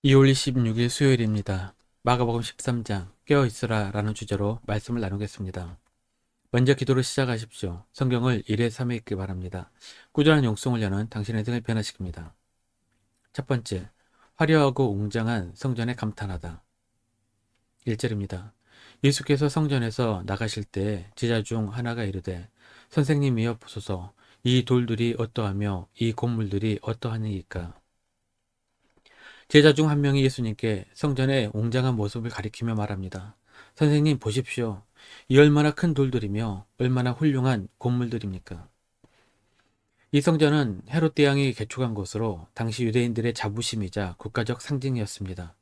2월 26일 수요일입니다. 마가복음 13장 깨어있으라 라는 주제로 말씀을 나누겠습니다. 먼저 기도로 시작하십시오. 성경을 1회 3회 읽기 바랍니다. 꾸준한 용성을 여는 당신의 등을 변화시킵니다. 첫 번째, 화려하고 웅장한 성전에 감탄하다. 1절입니다. 예수께서 성전에서 나가실 때 제자 중 하나가 이르되 선생님이여 보소서 이 돌들이 어떠하며 이 건물들이 어떠하니이까. 제자 중 한 명이 예수님께 성전의 웅장한 모습을 가리키며 말합니다. 선생님 보십시오. 이 얼마나 큰 돌들이며 얼마나 훌륭한 건물들입니까? 이 성전은 헤롯 대왕이 개축한 곳으로 당시 유대인들의 자부심이자 국가적 상징이었습니다.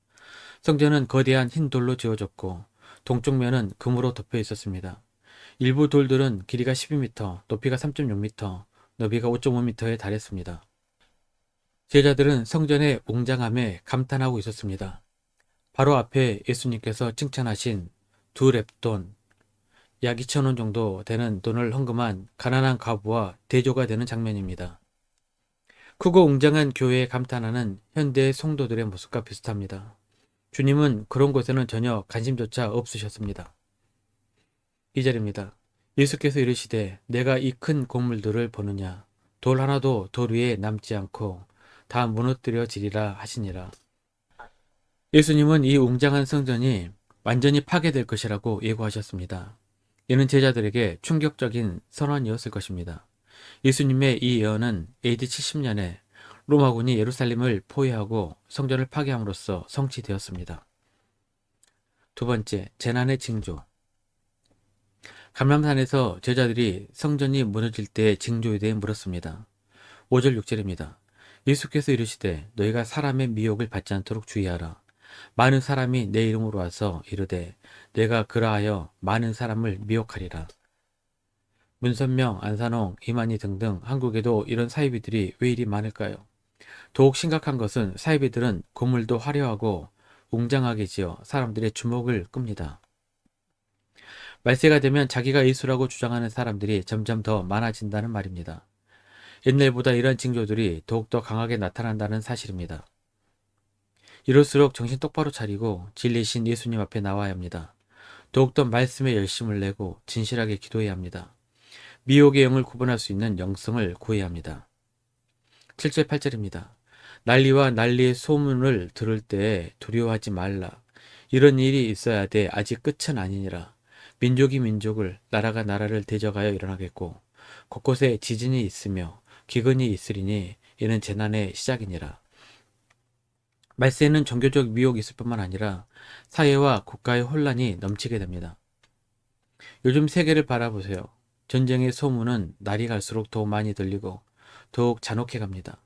성전은 거대한 흰 돌로 지어졌고 동쪽 면은 금으로 덮여 있었습니다. 일부 돌들은 길이가 12m, 높이가 3.6m, 너비가 5.5m에 달했습니다. 제자들은 성전의 웅장함에 감탄하고 있었습니다. 바로 앞에 예수님께서 칭찬하신 두 렙돈, 약 2,000원 정도 되는 돈을 헌금한 가난한 과부와 대조가 되는 장면입니다. 크고 웅장한 교회에 감탄하는 현대의 성도들의 모습과 비슷합니다. 주님은 그런 곳에는 전혀 관심조차 없으셨습니다. 2절입니다. 예수께서 이르시되 내가 이 큰 건물들을 보느냐 돌 하나도 돌 위에 남지 않고 다 무너뜨려지리라 하시니라. 예수님은 이 웅장한 성전이 완전히 파괴될 것이라고 예고하셨습니다. 이는 제자들에게 충격적인 선언이었을 것입니다. 예수님의 이 예언은 AD 70년에 로마군이 예루살렘을 포위하고 성전을 파괴함으로써 성취되었습니다. 두 번째, 재난의 징조. 감람산에서 제자들이 성전이 무너질 때의 징조에 대해 물었습니다. 5절 6절입니다. 예수께서 이르시되 너희가 사람의 미혹을 받지 않도록 주의하라. 많은 사람이 내 이름으로 와서 이르되 내가 그라하여 많은 사람을 미혹하리라. 문선명, 안산홍, 이만희 등등 한국에도 이런 사이비들이 왜 이리 많을까요? 더욱 심각한 것은 사이비들은 건물도 화려하고 웅장하게 지어 사람들의 주목을 끕니다. 말세가 되면 자기가 예수라고 주장하는 사람들이 점점 더 많아진다는 말입니다. 옛날보다 이런 징조들이 더욱더 강하게 나타난다는 사실입니다. 이럴수록 정신 똑바로 차리고 진리신 예수님 앞에 나와야 합니다. 더욱더 말씀에 열심을 내고 진실하게 기도해야 합니다. 미혹의 영을 구분할 수 있는 영성을 구해야 합니다. 7절 8절입니다. 난리와 난리의 소문을 들을 때에 두려워하지 말라. 이런 일이 있어야 돼 아직 끝은 아니니라. 민족이 민족을 나라가 나라를 대적하여 일어나겠고 곳곳에 지진이 있으며 기근이 있으리니 이는 재난의 시작이니라. 말세에는 종교적 미혹이 있을 뿐만 아니라 사회와 국가의 혼란이 넘치게 됩니다. 요즘 세계를 바라보세요. 전쟁의 소문은 날이 갈수록 더 많이 들리고 더욱 잔혹해 갑니다.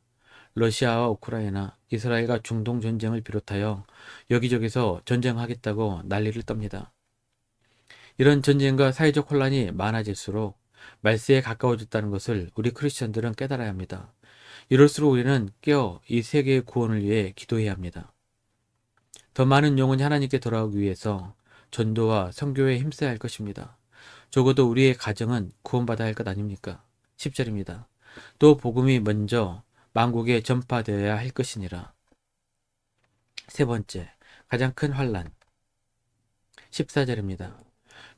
러시아와 우크라이나, 이스라엘과 중동 전쟁을 비롯하여 여기저기서 전쟁하겠다고 난리를 떱니다. 이런 전쟁과 사회적 혼란이 많아질수록 말세에 가까워졌다는 것을 우리 크리스천들은 깨달아야 합니다. 이럴수록 우리는 깨어 이 세계의 구원을 위해 기도해야 합니다. 더 많은 영혼이 하나님께 돌아오기 위해서 전도와 선교에 힘써야 할 것입니다. 적어도 우리의 가정은 구원받아야 할 것 아닙니까? 10절입니다. 또 복음이 먼저 만국에 전파되어야 할 것이니라. 세 번째, 가장 큰 환난. 14절입니다.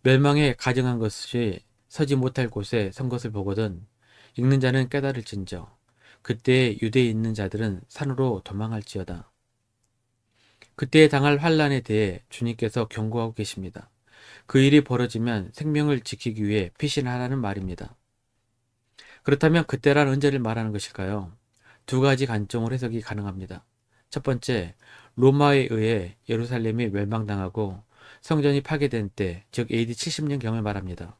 멸망에 가증한 것이 서지 못할 곳에 선 것을 보거든 읽는 자는 깨달을진저 그때에 유대에 있는 자들은 산으로 도망할지어다. 그때에 당할 환란에 대해 주님께서 경고하고 계십니다. 그 일이 벌어지면 생명을 지키기 위해 피신하라는 말입니다. 그렇다면 그때란 언제를 말하는 것일까요? 두 가지 관점으로 해석이 가능합니다. 첫 번째, 로마에 의해 예루살렘이 멸망당하고 성전이 파괴된 때, 즉 AD 70년경을 말합니다.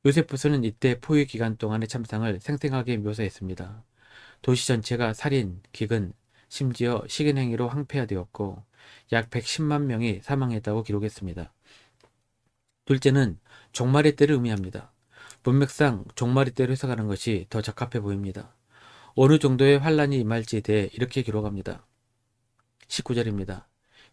요세푸스는 이때 포위 기간 동안의 참상을 생생하게 묘사했습니다. 도시 전체가 살인, 기근, 심지어 식인행위로 황폐화되었고 약 110만 명이 사망했다고 기록했습니다. 둘째는 종말의 때를 의미합니다. 문맥상 종말의 때를 해석하는 것이 더 적합해 보입니다. 어느 정도의 환란이 임할지에 대해 이렇게 기록합니다. 19절입니다.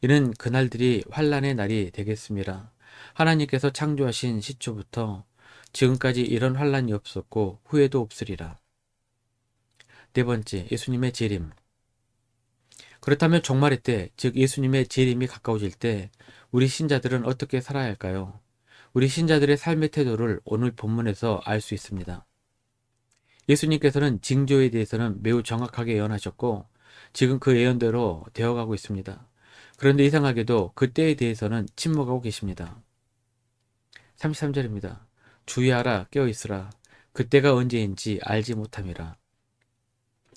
이는 그날들이 환란의 날이 되겠습니다. 하나님께서 창조하신 시초부터 지금까지 이런 환란이 없었고 후회도 없으리라. 네 번째, 예수님의 재림. 그렇다면 종말의 때, 즉 예수님의 재림이 가까워질 때 우리 신자들은 어떻게 살아야 할까요? 우리 신자들의 삶의 태도를 오늘 본문에서 알 수 있습니다. 예수님께서는 징조에 대해서는 매우 정확하게 예언하셨고 지금 그 예언대로 되어가고 있습니다. 그런데 이상하게도 그 때에 대해서는 침묵하고 계십니다. 33절입니다. 주의하라 깨어있으라 그때가 언제인지 알지 못함이라.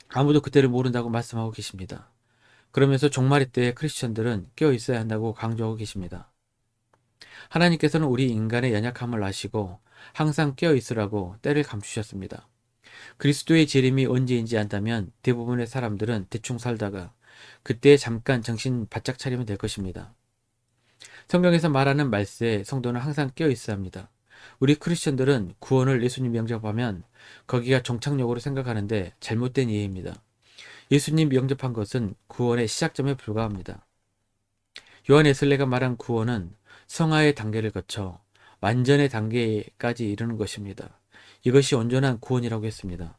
아무도 그때를 모른다고 말씀하고 계십니다. 그러면서 종말의 때에 크리스천들은 깨어있어야 한다고 강조하고 계십니다. 하나님께서는 우리 인간의 연약함을 아시고 항상 깨어있으라고 때를 감추셨습니다. 그리스도의 재림이 언제인지 안다면 대부분의 사람들은 대충 살다가 그때 잠깐 정신 바짝 차리면 될 것입니다. 성경에서 말하는 말세에 성도는 항상 깨어있어야 합니다. 우리 크리스천들은 구원을 예수님 영접하면 거기가 종착역으로 생각하는데 잘못된 이해입니다. 예수님 영접한 것은 구원의 시작점에 불과합니다. 요한 에슬레가 말한 구원은 성화의 단계를 거쳐 완전의 단계까지 이르는 것입니다. 이것이 온전한 구원이라고 했습니다.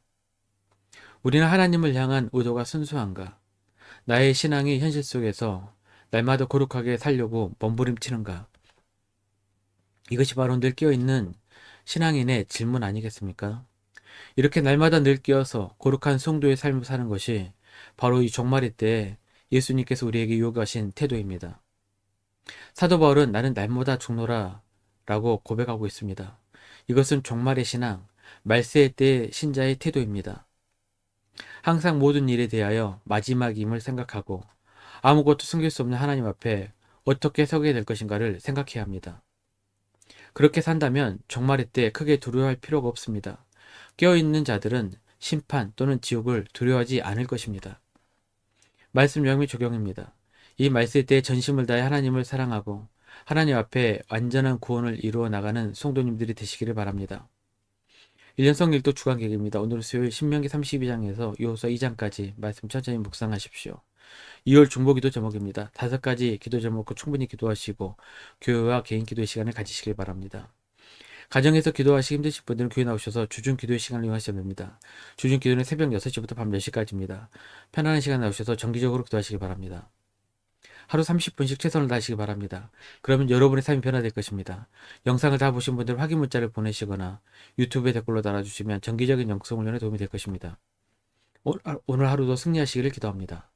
우리는 하나님을 향한 의도가 순수한가? 나의 신앙이 현실 속에서 날마다 거룩하게 살려고 몸부림치는가? 이것이 바로 늘 깨어있는 신앙인의 질문 아니겠습니까? 이렇게 날마다 늘 깨어서 거룩한 성도의 삶을 사는 것이 바로 이 종말의 때에 예수님께서 우리에게 요구하신 태도입니다. 사도 바울은 나는 날마다 죽노라 라고 고백하고 있습니다. 이것은 종말의 신앙, 말세의 때의 신자의 태도입니다. 항상 모든 일에 대하여 마지막임을 생각하고 아무것도 숨길 수 없는 하나님 앞에 어떻게 서게 될 것인가를 생각해야 합니다. 그렇게 산다면 종말의 때 크게 두려워할 필요가 없습니다. 깨어있는 자들은 심판 또는 지옥을 두려워하지 않을 것입니다. 말씀 명의 적용입니다. 이 말세 때 전심을 다해 하나님을 사랑하고 하나님 앞에 완전한 구원을 이루어 나가는 성도님들이 되시기를 바랍니다. 1년 읽도 주간계획입니다. 오늘 수요일 신명기 32장에서 여호수아 2장까지 말씀 천천히 묵상하십시오. 2월 중보기도 제목입니다. 5가지 기도 제목을 충분히 기도하시고 교회와 개인 기도의 시간을 가지시길 바랍니다. 가정에서 기도하시기 힘드신 분들은 교회 나오셔서 주중 기도의 시간을 이용하시면 됩니다. 주중 기도는 새벽 6시부터 밤 10시까지입니다. 편안한 시간 나오셔서 정기적으로 기도하시기 바랍니다. 하루 30분씩 최선을 다하시기 바랍니다. 그러면 여러분의 삶이 변화될 것입니다. 영상을 다 보신 분들은 확인 문자를 보내시거나 유튜브에 댓글로 달아주시면 정기적인 영성 훈련에 도움이 될 것입니다. 오늘 하루도 승리하시기를 기도합니다.